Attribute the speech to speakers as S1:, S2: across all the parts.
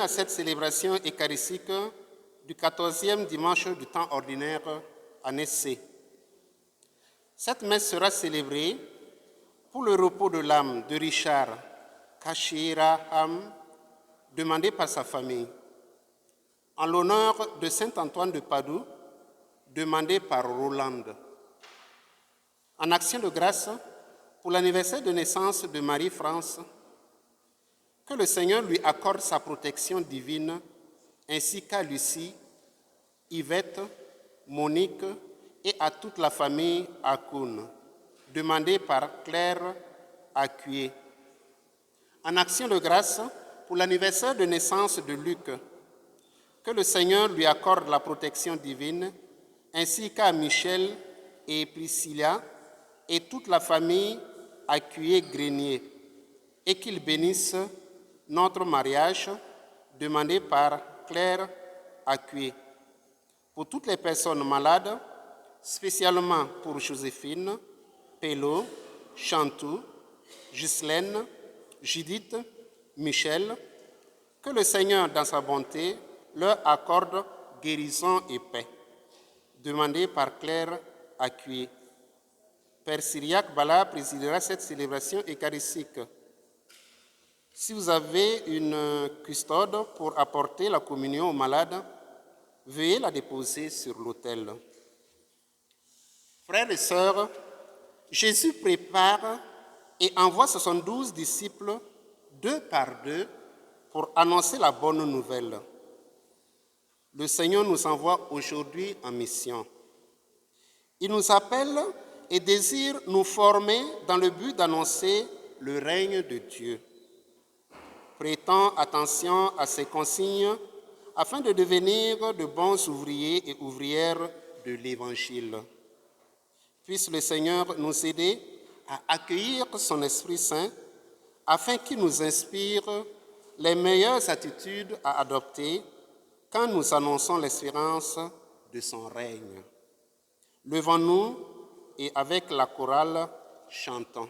S1: À cette célébration eucharistique du 14e dimanche du temps ordinaire année C. Cette messe sera célébrée pour le repos de l'âme de Richard Kashiraham, demandé par sa famille, en l'honneur de saint Antoine de Padoue, demandé par Roland, en action de grâce pour l'anniversaire de naissance de Marie-France. Que le Seigneur lui accorde sa protection divine, ainsi qu'à Lucie, Yvette, Monique et à toute la famille Akoun, demandée par Claire Accuyer. En action de grâce pour l'anniversaire de naissance de Luc, que le Seigneur lui accorde la protection divine, ainsi qu'à Michel et Priscilla et toute la famille Accuyer-Grenier, et qu'il bénisse notre mariage, demandé par Claire Accuyer. Pour toutes les personnes malades, spécialement pour Joséphine, Pello, Chantou, Ghislaine, Judith, Michel, que le Seigneur, dans sa bonté, leur accorde guérison et paix. Demandé par Claire Accuyer. Père Cyriaque Bala présidera cette célébration eucharistique. Si vous avez une custode pour apporter la communion aux malades, veuillez la déposer sur l'autel. Frères et sœurs, Jésus prépare et envoie 72 disciples, 2 par 2, pour annoncer la bonne nouvelle. Le Seigneur nous envoie aujourd'hui en mission. Il nous appelle et désire nous former dans le but d'annoncer le règne de Dieu. Prêtons attention à ces consignes afin de devenir de bons ouvriers et ouvrières de l'Évangile. Puisse le Seigneur nous aider à accueillir son Esprit Saint afin qu'il nous inspire les meilleures attitudes à adopter quand nous annonçons l'espérance de son règne. Levons-nous et avec la chorale, chantons.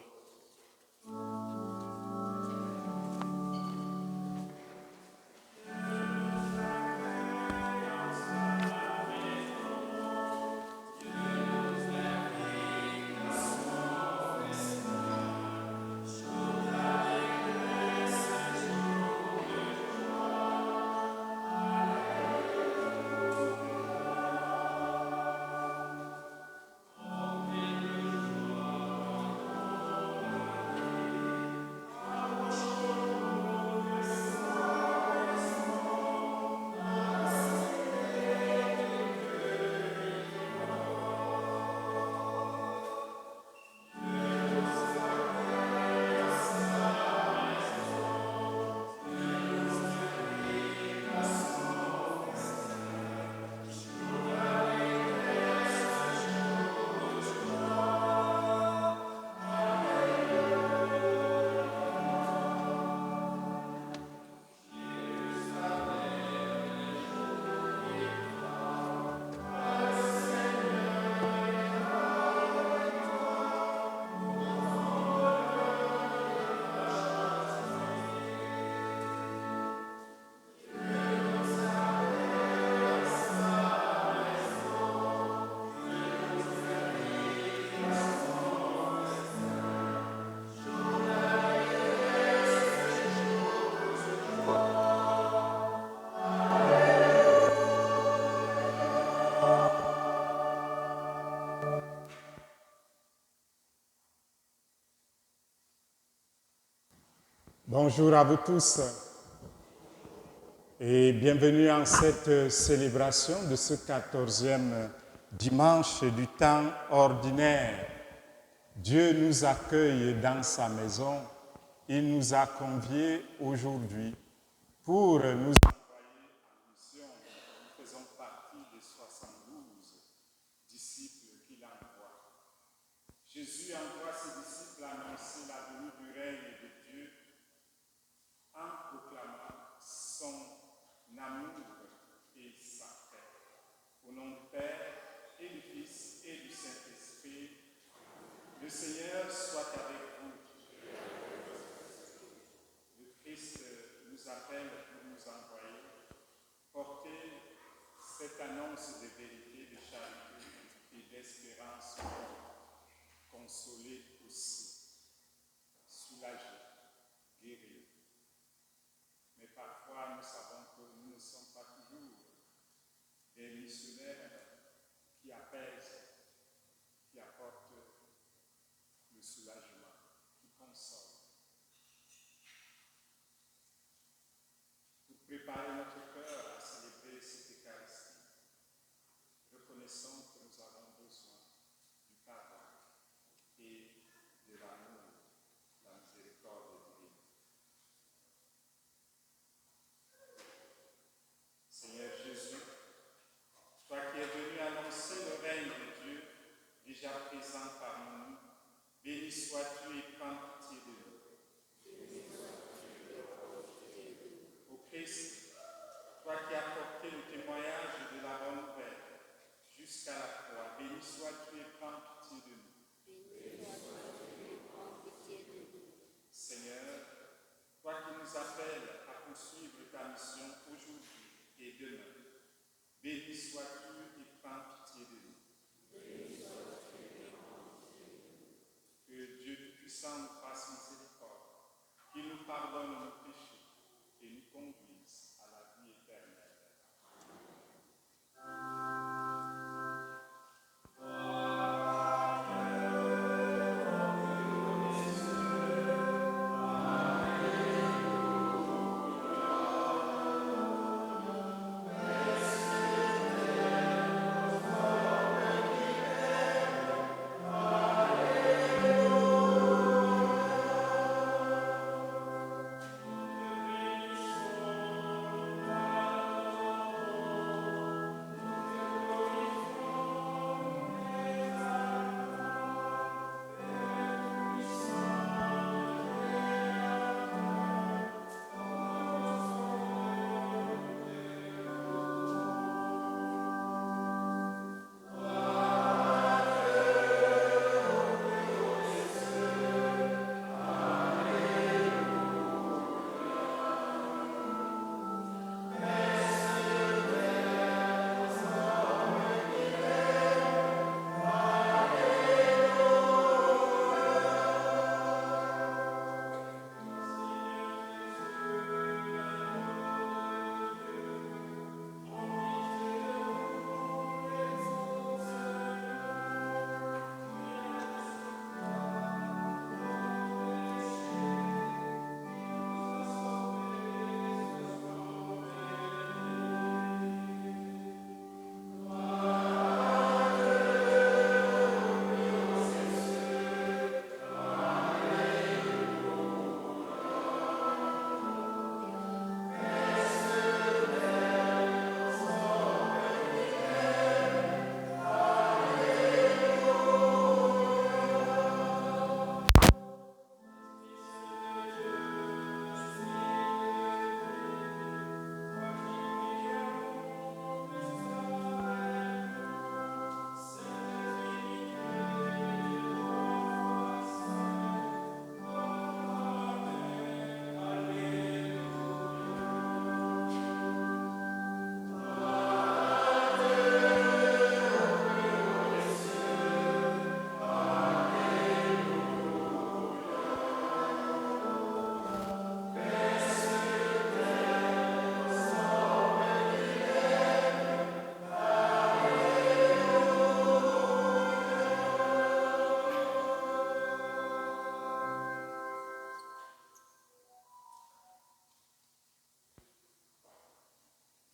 S2: Bonjour à vous tous et bienvenue en cette célébration de ce 14e dimanche du temps ordinaire. Dieu nous accueille dans sa maison. Il nous a conviés aujourd'hui pour nous envoyer en mission. Nous faisons partie des 72 disciples qu'il envoie. Jésus envoie ses disciples annoncer la venue du règne de Dieu en proclamant son amour et sa paix. Au nom du Père et du Fils et du Saint-Esprit, le Seigneur soit avec vous. Le Christ nous appelle pour nous envoyer. annonce de vérité, de charité et d'espérance, consoler aussi, soulager, guérir. Mais parfois, nous savons que nous ne sommes pas toujours des missionnaires qui apaisent, qui apportent le soulagement, qui consolent. Pour préparer notre cœur à célébrer cette Eucharistie, reconnaissons que nous avons besoin du pardon et de l'amour, la miséricorde divine. Seigneur Jésus, toi qui es venu annoncer le règne de Dieu, déjà présent parmi nous, béni sois-tu et prends pitié de nous. Ô Christ, toi qui as porté le témoignage de la bonne nouvelle jusqu'à la croix, béni sois-tu et prends pitié de nous. Seigneur, toi qui nous appelles à poursuivre ta mission aujourd'hui et demain, béni sois-tu et prends pitié de nous. Que Dieu Tout-Puissant nous fasse miséricorde, qu'il nous pardonne nos péchés et nous conduise à la vie éternelle.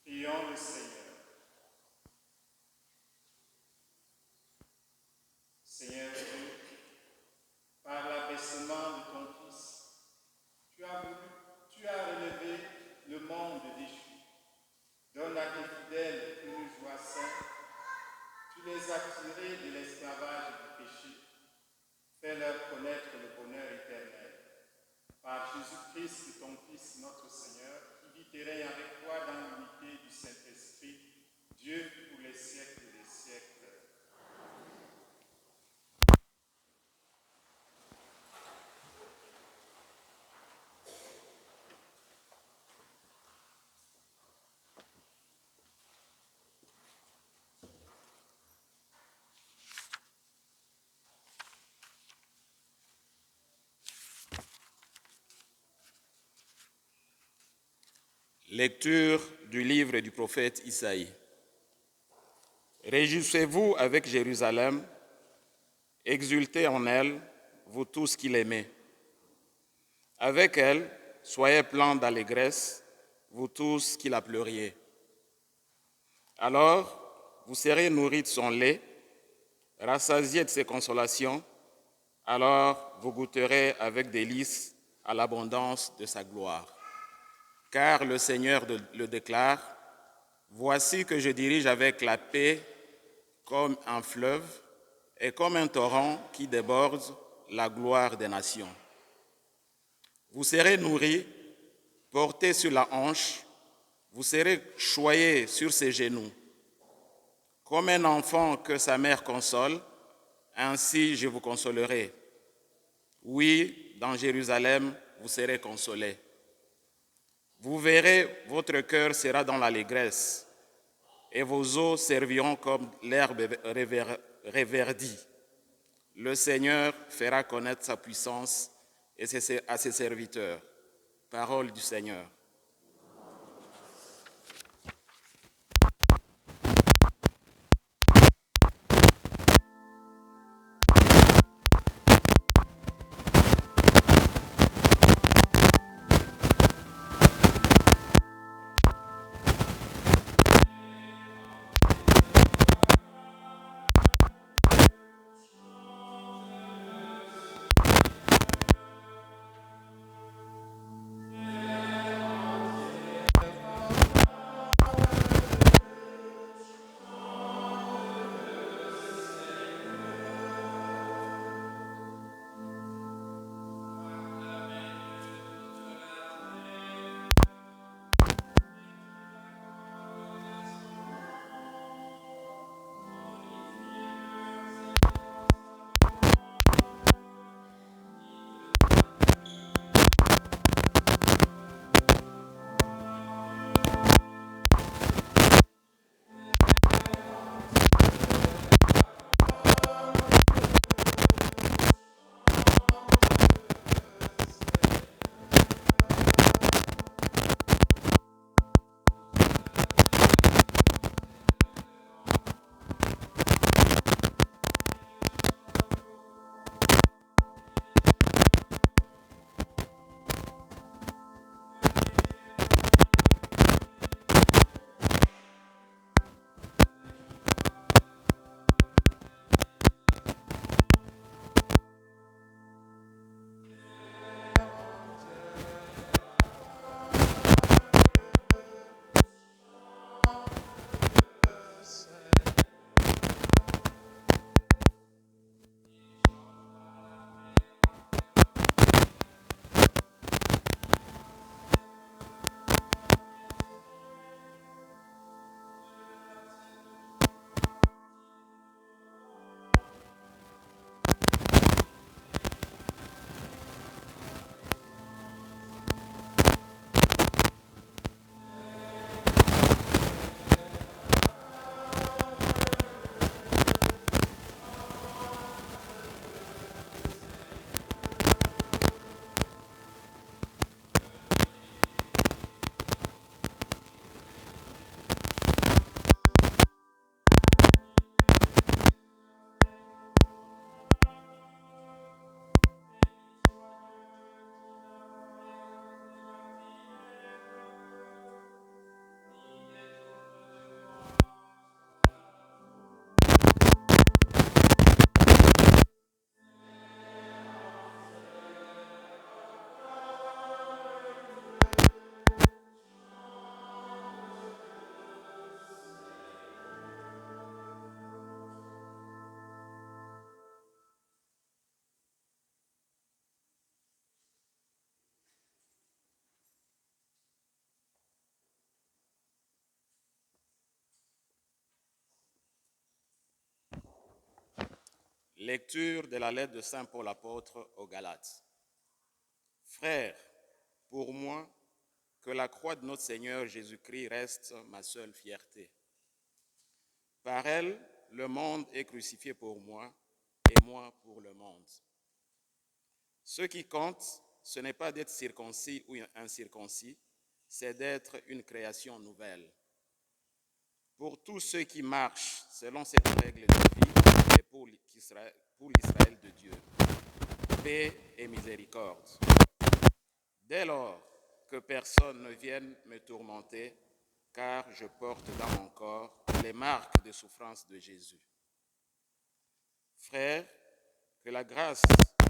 S2: Prions le Seigneur. Seigneur Dieu, par l'abaissement de ton Fils, tu as relevé le monde déchu. Donne à tes fidèles une joie sainte. Tu les as tirés de l'esclavage du péché. Fais-leur connaître le bonheur éternel. Par Jésus-Christ, ton Fils, notre Seigneur, qui vit et règne avec toi dans l'unité du Saint-Esprit,
S3: Lecture du livre du prophète Isaïe. Réjouissez-vous avec Jérusalem, exultez en elle, vous tous qui l'aimez. Avec elle, soyez pleins d'allégresse, vous tous qui la pleuriez. Alors, vous serez nourris de son lait, rassasiés de ses consolations, alors vous goûterez avec délice à l'abondance de sa gloire. Car le Seigneur le déclare, « Voici que je dirige avec la paix comme un fleuve et comme un torrent qui déborde la gloire des nations. Vous serez nourris, portés sur la hanche, vous serez choyés sur ses genoux. Comme un enfant que sa mère console, ainsi je vous consolerai. Oui, dans Jérusalem, vous serez consolés. Vous verrez, votre cœur sera dans l'allégresse, et vos os serviront comme l'herbe reverdie. Le Seigneur fera connaître sa puissance à ses serviteurs. Parole du Seigneur. Lecture de la lettre de Saint Paul apôtre aux Galates. Frères, pour moi, que la croix de notre Seigneur Jésus-Christ reste ma seule fierté. Par elle, le monde est crucifié pour moi et moi pour le monde. Ce qui compte, ce n'est pas d'être circoncis ou incirconcis, c'est d'être une création nouvelle. Pour tous ceux qui marchent selon cette règle de vie et pour l'Israël de Dieu, paix et miséricorde. Dès lors, que personne ne vienne me tourmenter, car je porte dans mon corps les marques de souffrance de Jésus. Frères, que la grâce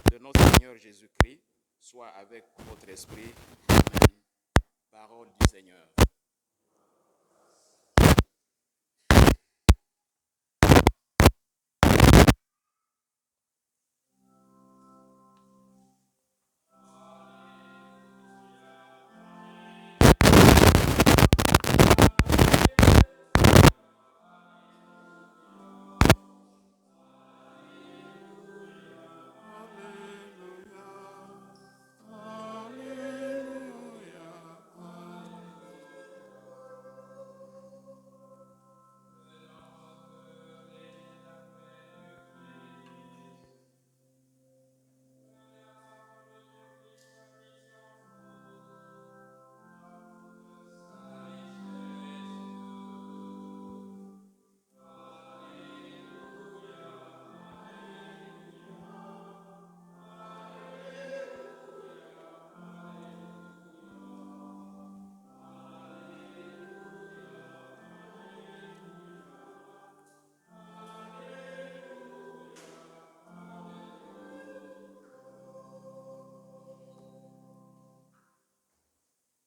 S3: de notre Seigneur Jésus-Christ soit avec votre esprit. Amen. Parole du Seigneur.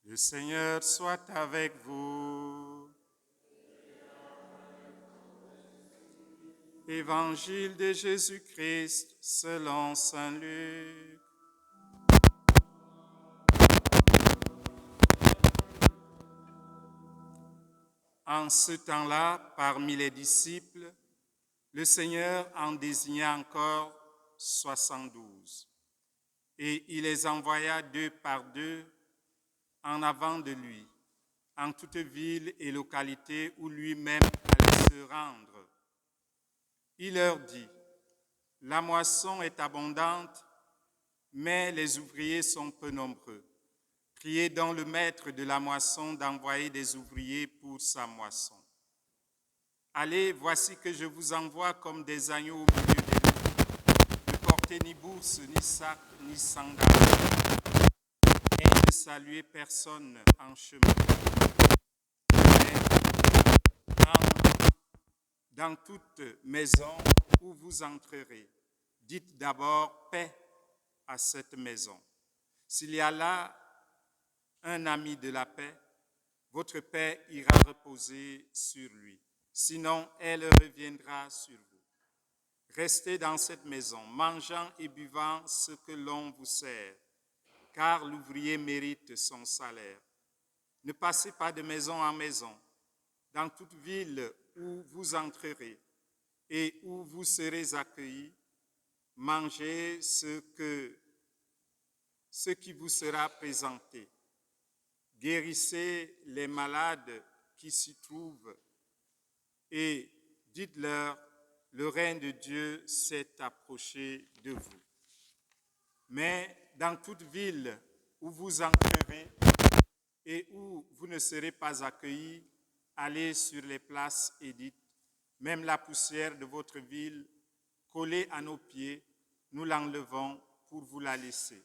S2: Le Seigneur soit avec vous. Évangile de Jésus-Christ selon saint Luc. En ce temps-là, parmi les disciples, le Seigneur en désigna encore 72, et il les envoya 2 par 2 en avant de lui, en toute ville et localité où lui-même allait se rendre. Il leur dit, « La moisson est abondante, mais les ouvriers sont peu nombreux. Priez donc le maître de la moisson d'envoyer des ouvriers pour sa moisson. Allez, voici que je vous envoie comme des agneaux au milieu des loups. Ne portez ni bourse, ni sac, ni sandales, et ne saluez personne en chemin. Mais dans toute maison où vous entrerez, dites d'abord paix à cette maison. S'il y a là un ami de la paix, votre paix ira reposer sur lui. Sinon, elle reviendra sur vous. Restez dans cette maison, mangeant et buvant ce que l'on vous sert, car l'ouvrier mérite son salaire. Ne passez pas de maison en maison. Dans toute ville où vous entrerez et où vous serez accueillis, mangez ce qui vous sera présenté. Guérissez les malades qui s'y trouvent et dites-leur, le règne de Dieu s'est approché de vous. Mais dans toute ville où vous entrerez et où vous ne serez pas accueillis, allez sur les places et dites, même la poussière de votre ville, collée à nos pieds, nous l'enlevons pour vous la laisser.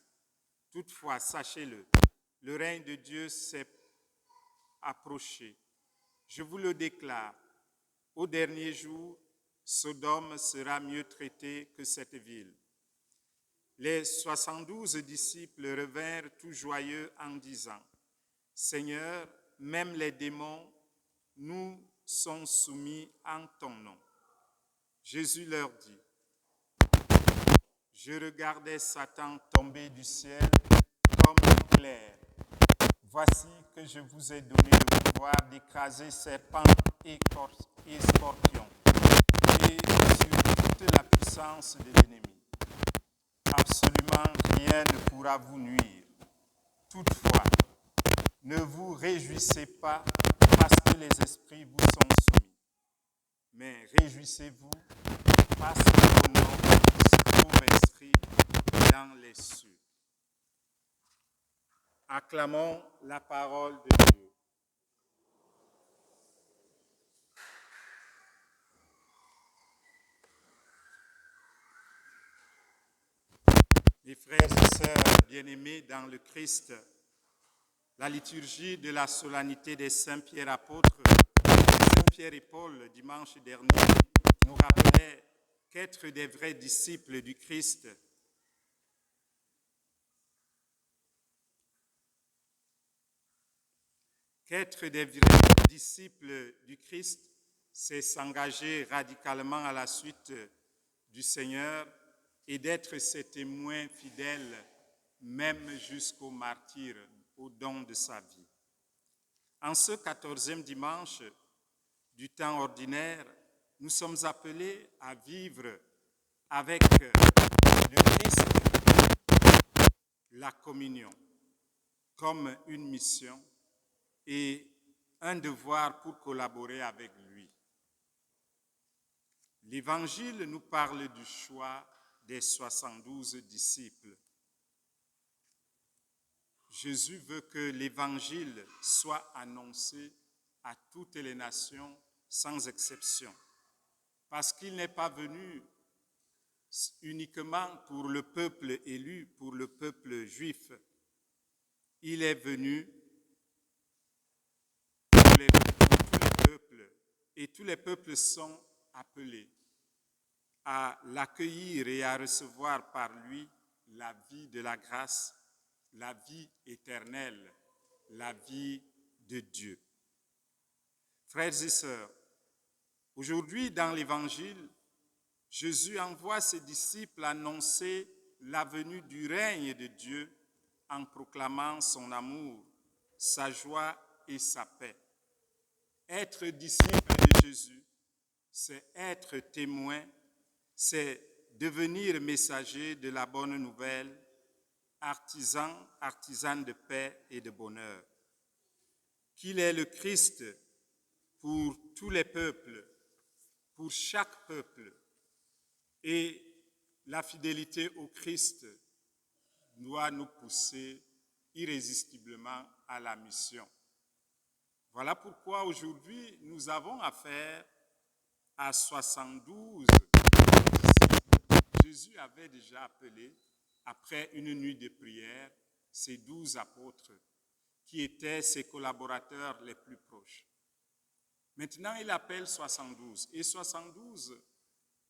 S2: Toutefois, sachez-le, le règne de Dieu s'est approché. Je vous le déclare, au dernier jour, Sodome sera mieux traitée que cette ville. Les 72 disciples revinrent tout joyeux en disant, « Seigneur, même les démons nous sont soumis en ton nom. » Jésus leur dit, « Je regardais Satan tomber du ciel comme l'éclair. Voici que je vous ai donné le pouvoir d'écraser serpents et scorpions et sur toute la puissance de l'ennemi. Absolument rien ne pourra vous nuire. Toutefois, ne vous réjouissez pas parce que les esprits vous sont soumis, mais réjouissez-vous parce que vos noms se trouvent inscrits dans les cieux. Acclamons la parole de Dieu. Mes frères et sœurs bien-aimés dans le Christ, la liturgie de la solennité des saints Pierre apôtres, saint Pierre et Paul dimanche dernier, nous rappelait qu'être des vrais disciples du Christ, c'est s'engager radicalement à la suite du Seigneur et d'être ses témoins fidèles, même jusqu'au martyre, au don de sa vie. En ce 14e dimanche du temps ordinaire, nous sommes appelés à vivre avec le Christ la communion comme une mission et un devoir pour collaborer avec lui. L'Évangile nous parle du choix des 72 disciples. Jésus veut que l'Évangile soit annoncé à toutes les nations sans exception, parce qu'il n'est pas venu uniquement pour le peuple élu, pour le peuple juif. Il est venu pour tous les peuples, et tous les peuples sont appelés à l'accueillir et à recevoir par lui la vie de la grâce, la vie éternelle, la vie de Dieu. Frères et sœurs, aujourd'hui dans l'Évangile, Jésus envoie ses disciples annoncer la venue du règne de Dieu en proclamant son amour, sa joie et sa paix. Être disciple de Jésus, c'est être témoin, c'est devenir messager de la bonne nouvelle, artisan de paix et de bonheur. Qu'il est le Christ pour tous les peuples, pour chaque peuple. Et la fidélité au Christ doit nous pousser irrésistiblement à la mission. Voilà pourquoi aujourd'hui nous avons affaire à 72 disciples. Jésus avait déjà appelé, après une nuit de prière, ses 12 apôtres, qui étaient ses collaborateurs les plus proches. Maintenant, il appelle 72. Et 72,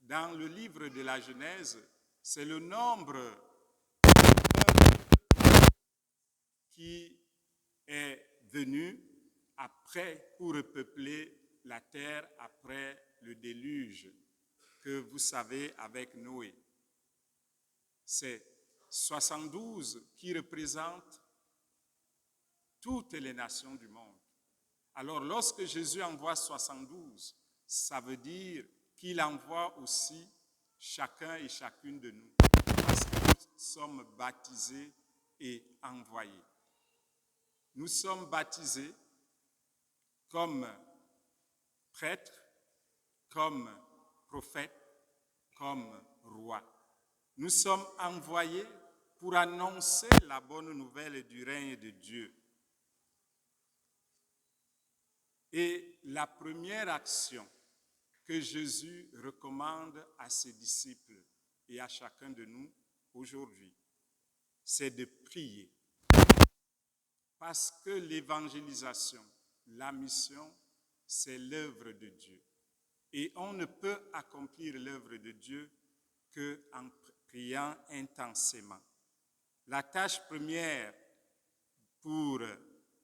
S2: dans le livre de la Genèse, c'est le nombre qui est venu après pour repeupler la terre après le déluge que vous savez avec Noé. C'est 72 qui représentent toutes les nations du monde. Alors lorsque Jésus envoie 72, ça veut dire qu'il envoie aussi chacun et chacune de nous, parce que nous sommes baptisés et envoyés. Nous sommes baptisés comme prêtres, comme prophètes, comme rois. Nous sommes envoyés pour annoncer la bonne nouvelle du règne de Dieu. Et la première action que Jésus recommande à ses disciples et à chacun de nous aujourd'hui, c'est de prier. Parce que l'évangélisation, la mission, c'est l'œuvre de Dieu. Et on ne peut accomplir l'œuvre de Dieu qu'en priant intensément. La tâche première pour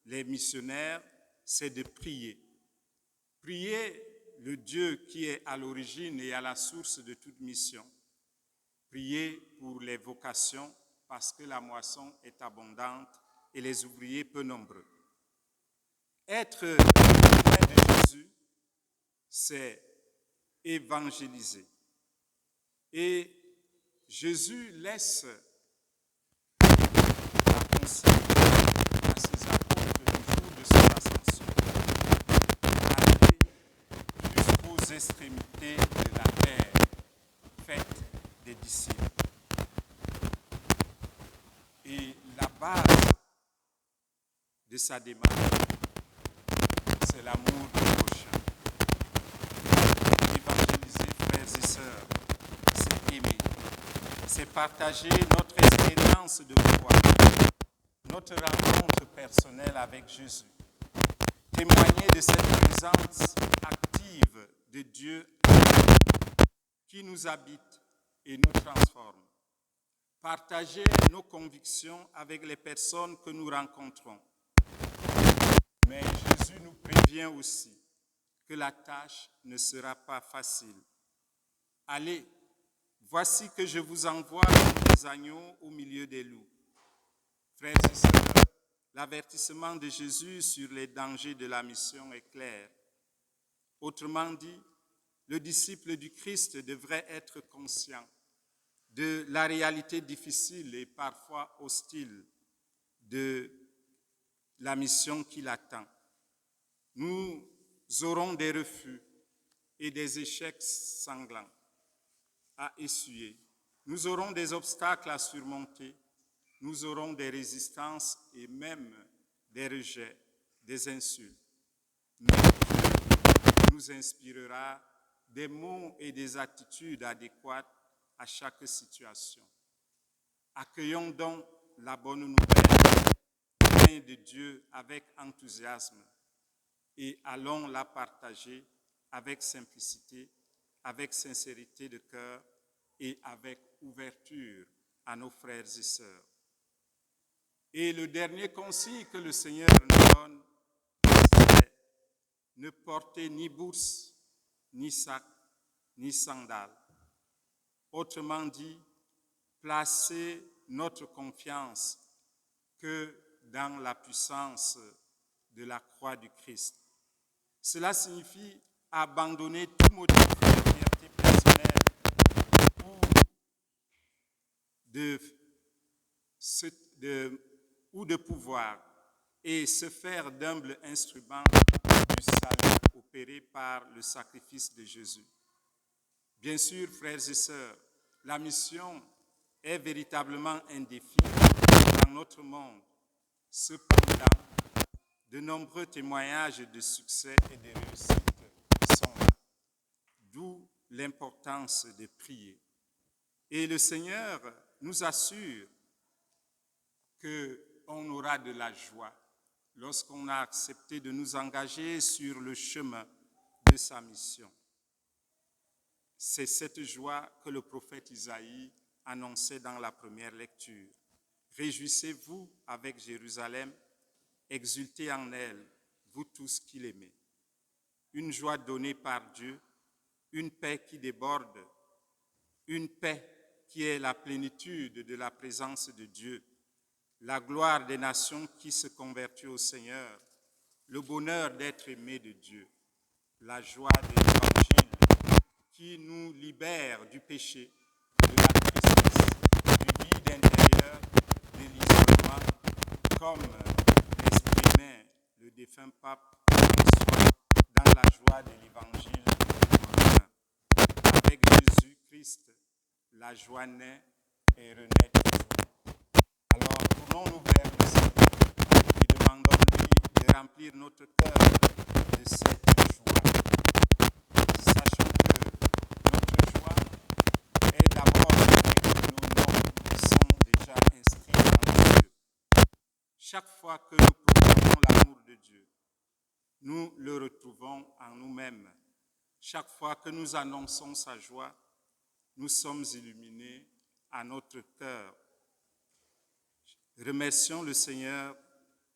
S2: les missionnaires, c'est de prier. Prier le Dieu qui est à l'origine et à la source de toute mission. Prier pour les vocations parce que la moisson est abondante et les ouvriers peu nombreux. Être témoin de Jésus, c'est évangéliser. Et Jésus laisse la consigne à ses apôtres du jour de son ascension. Allez jusqu'aux extrémités de la terre, faites des disciples. Et la base de sa démarche, c'est l'amour du prochain. Évangéliser, frères et sœurs, c'est aimer, c'est partager notre expérience de foi, notre rencontre personnelle avec Jésus, témoigner de cette présence active de Dieu qui nous habite et nous transforme. Partager nos convictions avec les personnes que nous rencontrons. Mais Jésus nous prévient aussi que la tâche ne sera pas facile. Allez, voici que je vous envoie comme des agneaux au milieu des loups. Frères et sœurs, l'avertissement de Jésus sur les dangers de la mission est clair. Autrement dit, le disciple du Christ devrait être conscient de la réalité difficile et parfois hostile de la mission qui l'attend. Nous aurons des refus et des échecs sanglants à essuyer. Nous aurons des obstacles à surmonter. Nous aurons des résistances et même des rejets, des insultes. Mais Dieu nous inspirera des mots et des attitudes adéquates à chaque situation. Accueillons donc la bonne nouvelle, pleine de Dieu avec enthousiasme et allons la partager avec simplicité, avec sincérité de cœur et avec ouverture à nos frères et sœurs. Et le dernier conseil que le Seigneur nous donne, c'est ne porter ni bourse, ni sac, ni sandales. Autrement dit, placer notre confiance que dans la puissance de la croix du Christ. Cela signifie abandonner tout motif de fierté personnelle ou de pouvoir et se faire d'humbles instruments du salut opéré par le sacrifice de Jésus. Bien sûr, frères et sœurs, la mission est véritablement un défi dans notre monde. Cependant, de nombreux témoignages de succès et de réussite sont là, d'où l'importance de prier. Et le Seigneur nous assure qu'on aura de la joie lorsqu'on a accepté de nous engager sur le chemin de sa mission. C'est cette joie que le prophète Isaïe annonçait dans la première lecture. Réjouissez-vous avec Jérusalem, exultez en elle, vous tous qui l'aimez. Une joie donnée par Dieu, une paix qui déborde, une paix qui est la plénitude de la présence de Dieu, la gloire des nations qui se convertit au Seigneur, le bonheur d'être aimé de Dieu, la joie de l'Évangile qui nous libère du péché, de la tristesse, du vide intérieur, de l'isolement, comme l'exprimait le défunt pape François dans la joie de l'Évangile romain. Avec Jésus-Christ, la joie naît et renaît toujours. Alors, tournons-nous vers le Seigneur et demandons-lui de remplir notre cœur de cette joie. Sachons que notre joie est d'abord que nos noms sont déjà inscrits dans Dieu. Chaque fois que nous proclamons l'amour de Dieu, nous le retrouvons en nous-mêmes. Chaque fois que nous annonçons sa joie, nous sommes illuminés à notre cœur. Remercions le Seigneur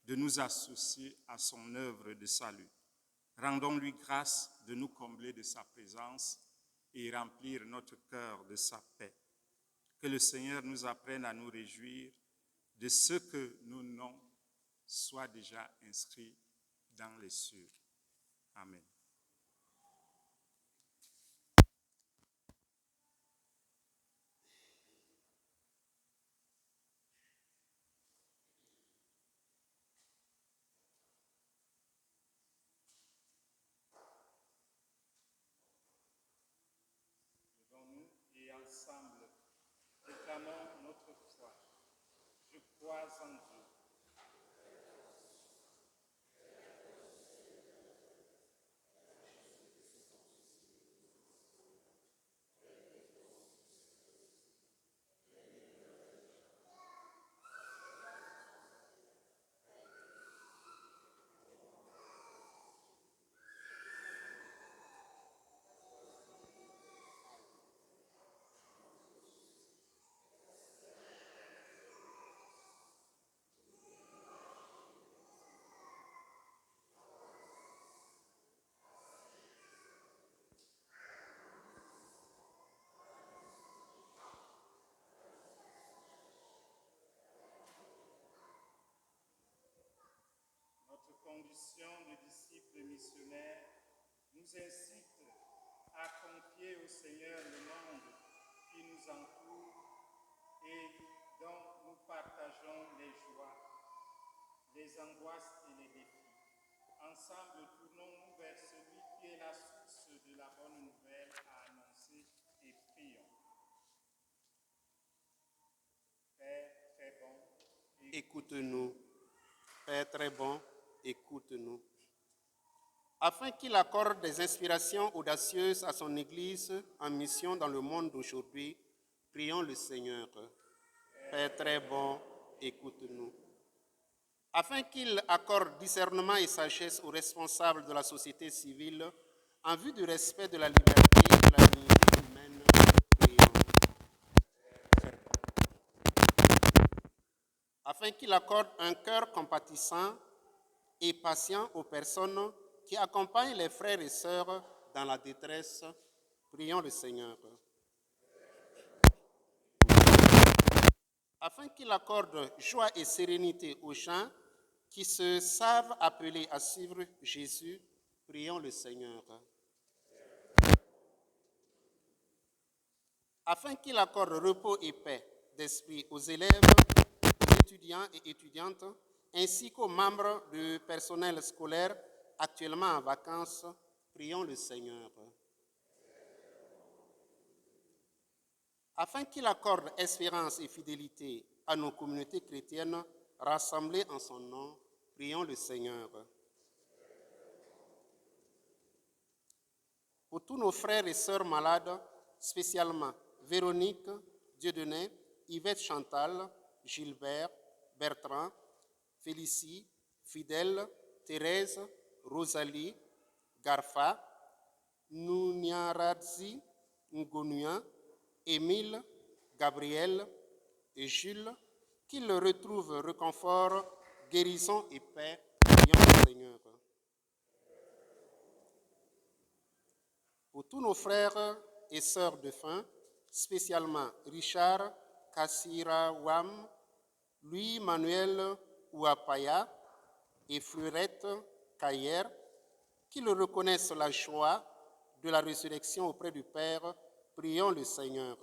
S2: de nous associer à son œuvre de salut. Rendons-lui grâce de nous combler de sa présence et remplir notre cœur de sa paix. Que le Seigneur nous apprenne à nous réjouir de ce que nos noms soient déjà inscrits dans les cieux. Amen. Levons-nous et ensemble proclamons notre foi. Je crois en Dieu, condition de disciples missionnaires, nous incite à confier au Seigneur le monde qui nous entoure et dont nous partageons les joies, les angoisses et les défis. Ensemble, tournons-nous vers celui qui est la source de la bonne nouvelle à annoncer et prions. Père très bon,
S1: Écoute-nous. Père très bon, écoute-nous. Afin qu'il accorde des inspirations audacieuses à son Église en mission dans le monde d'aujourd'hui, prions le Seigneur. Père très bon, écoute-nous. Afin qu'il accorde discernement et sagesse aux responsables de la société civile en vue du respect de la liberté et de la dignité humaine, prions. Afin qu'il accorde un cœur compatissant et patient aux personnes qui accompagnent les frères et sœurs dans la détresse, prions le Seigneur. Afin qu'il accorde joie et sérénité aux gens qui se savent appelés à suivre Jésus, prions le Seigneur. Afin qu'il accorde repos et paix d'esprit aux élèves, aux étudiants et étudiantes, ainsi qu'aux membres du personnel scolaire actuellement en vacances, prions le Seigneur. Afin qu'il accorde espérance et fidélité à nos communautés chrétiennes rassemblées en son nom, prions le Seigneur. Pour tous nos frères et sœurs malades, spécialement Véronique, Dieudonné, Yvette Chantal, Gilbert, Bertrand, Félicie, Fidèle, Thérèse, Rosalie, Garfa, Nouniaradzi, Ngonuyan, Émile, Gabriel et Jules, qu'ils retrouvent réconfort, guérison et paix, prions le Seigneur. Pour tous nos frères et sœurs défunts, spécialement Richard Kassirawam, Louis-Manuel Ouapaya et Fleurette Cayer, qu'ils reconnaissent la joie de la résurrection auprès du Père, prions le Seigneur.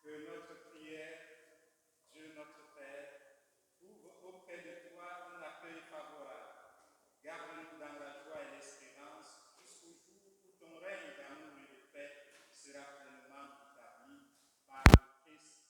S2: Que notre prière, Dieu notre Père, ouvre auprès de toi un accueil favorable. Garde-nous dans la joie et l'espérance jusqu'au jour où ton règne d'amour et de paix sera pleinement établi par le Christ.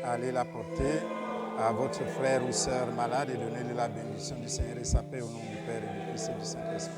S2: allez la porter à votre frère ou sœur malade et donnez-lui la bénédiction du Seigneur et sa paix au nom du Père et du Fils et du Saint-Esprit.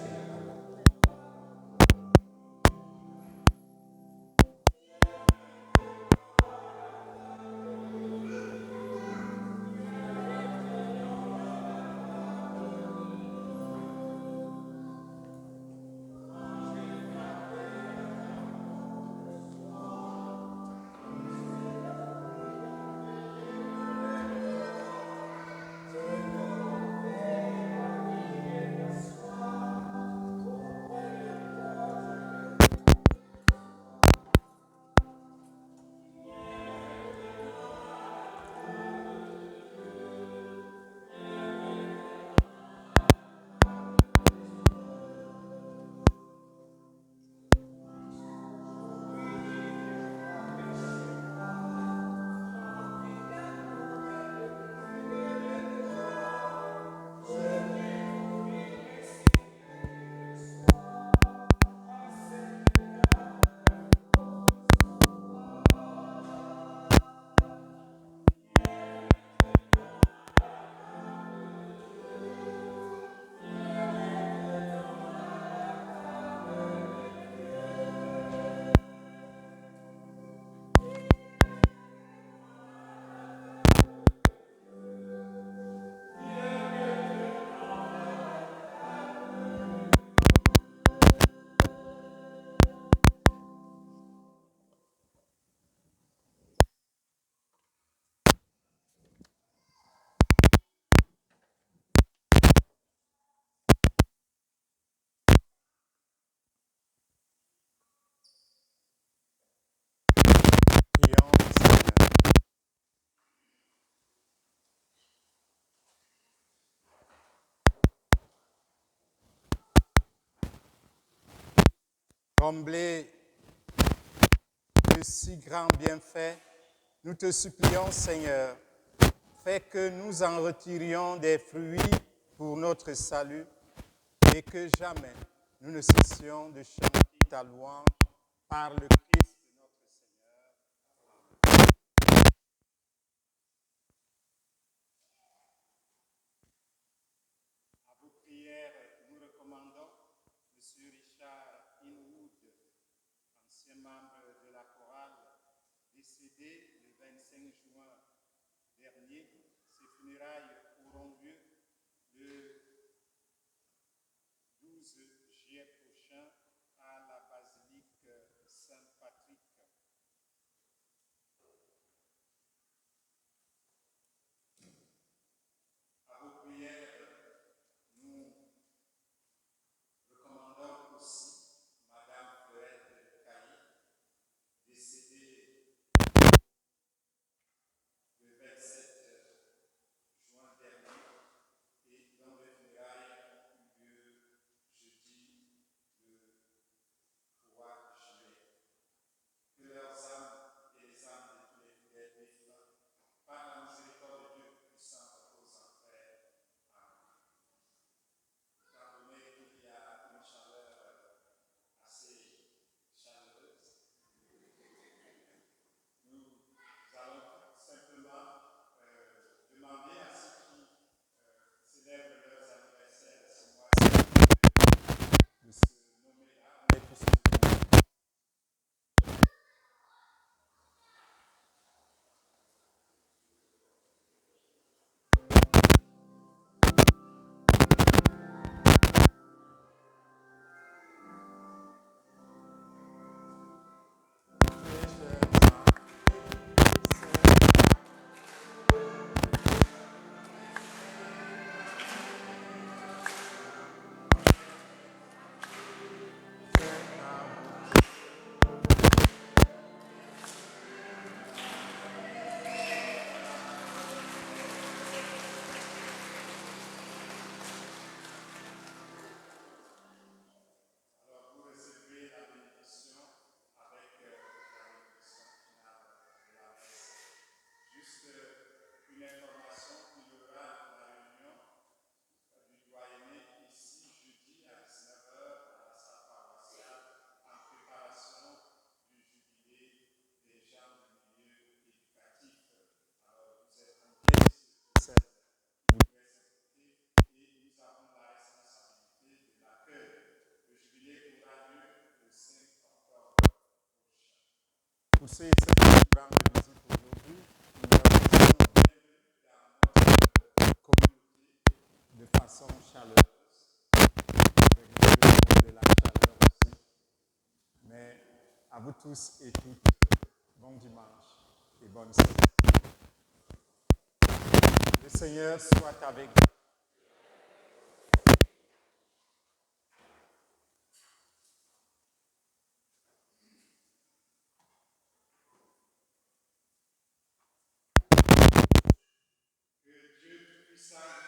S2: Prions le Seigneur. Comblé de si grands bienfaits, nous te supplions, Seigneur, fais que nous en retirions des fruits pour notre salut et que jamais nous ne cessions de chanter ta louange par le Christ de notre Seigneur. À vos prières, nous recommandons M. Richard Inwood, ancien membre de la chorale, décédé le 25 juin dernier. Ses funérailles auront lieu le 12 juillet prochain à la basilique Saint-Patrick. À vos prières, nous recommandons aussi Madame Fleurette Caillé, décédée le 27 juin dernier et dont les funérailles ont eu lieu jeudi ceux et celles qui rendent visite aujourd'hui, nous leur disons bienvenue dans notre communauté de façon chaleureuse, avec un peu de la chaleur aussi. Mais à vous tous et toutes, bon dimanche et bonne semaine. Le Seigneur soit avec vous. Que Dieu Tout-Puissant